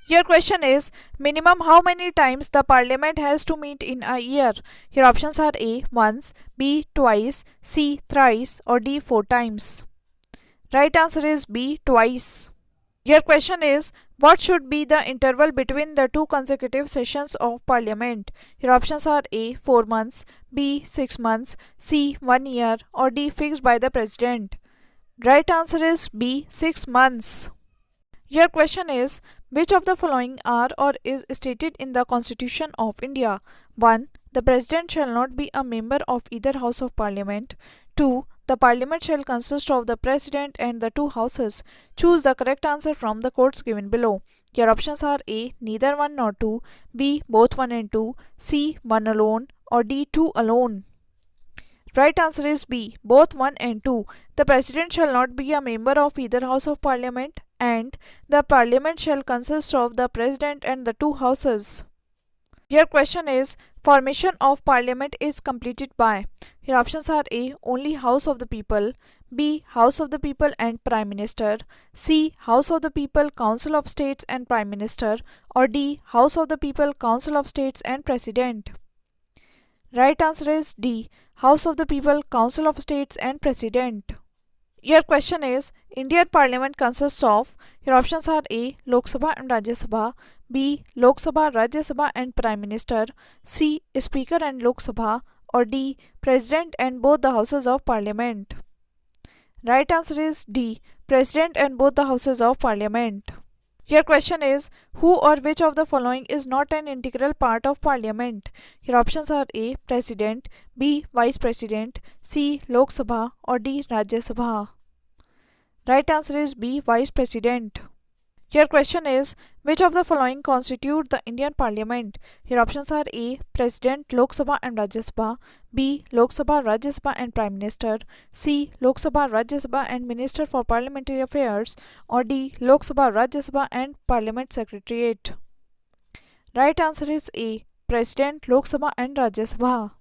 Your question is minimum how many times the parliament has to meet in a year. Your options are A once, B twice, C thrice, or D four times. Right answer is B twice. Your question is what should be the interval between the two consecutive sessions of parliament? Your options are A 4 months, B 6 months, C 1 year, or D fixed by the president. Right answer is B 6 months. Your question is which of the following are or is stated in the Constitution of India? 1. The President shall not be a member of either House of Parliament. 2. The Parliament shall consist of the President and the two Houses. Choose the correct answer from the quotes given below. Your options are A. Neither 1 nor 2, B. Both 1 and 2, C. 1 alone, or D. 2 alone. Right answer is B. Both 1 and 2. The President shall not be a member of either House of Parliament, and the Parliament shall consist of the President and the two Houses. Your question is formation of Parliament is completed by. Your options are A. Only House of the People, B. House of the People and Prime Minister, C. House of the People, Council of States and Prime Minister, or D. House of the People, Council of States and President. Right answer is D. House of the People, Council of States and President. Your question is Indian Parliament consists of. Your options are A. Lok Sabha and Rajya Sabha, B. Lok Sabha, Rajya Sabha and Prime Minister, C. Speaker and Lok Sabha, or D. President and both the Houses of Parliament. Right answer is D. President and both the Houses of Parliament. Your question is who or which of the following is not an integral part of Parliament? Your options are A. President, B. Vice President, C. Lok Sabha, or D. Rajya Sabha. Right answer is B. Vice President. Your question is which of the following constitute the Indian Parliament? Your options are A. President, Lok Sabha and Rajya Sabha, B. Lok Sabha, Rajya Sabha and Prime Minister, C. Lok Sabha, Rajya Sabha and Minister for Parliamentary Affairs, or D. Lok Sabha, Rajya Sabha and Parliament Secretariat. Right answer is A. President, Lok Sabha and Rajya Sabha.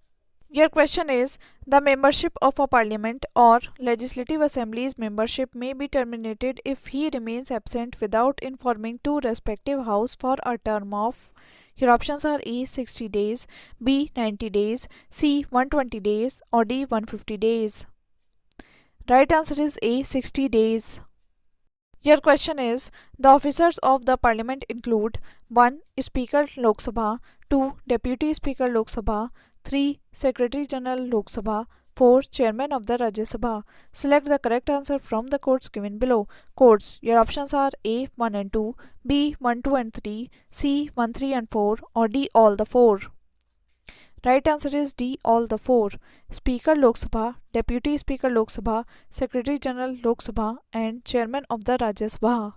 Your question is the membership of a parliament or legislative assembly's membership may be terminated if he remains absent without informing two respective house for a term of. Your options are A. 60 days, B. 90 days, C. 120 days, or D. 150 days. Right answer is A. 60 days. Your question is the officers of the parliament include 1. Speaker Lok Sabha, 2. Deputy Speaker Lok Sabha, 3. Secretary General Lok Sabha, 4. Chairman of the Rajya Sabha. Select the correct answer from the quotes given below. Quotes. Your options are A. 1 and 2, B. 1, 2 and 3, C. 1, 3 and 4, or D. All the 4. Right answer is D. All the 4. Speaker Lok Sabha, Deputy Speaker Lok Sabha, Secretary General Lok Sabha, and Chairman of the Rajya Sabha.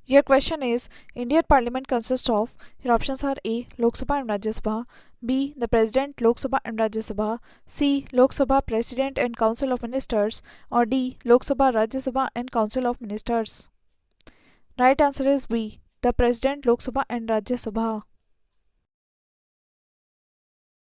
Your question is Indian Parliament consists of. Your options are A. Lok Sabha and Rajya Sabha, B. The President, Lok Sabha and Rajya Sabha, C. Lok Sabha, President and Council of Ministers, or D. Lok Sabha, Rajya Sabha and Council of Ministers. Right answer is B. The President, Lok Sabha and Rajya Sabha.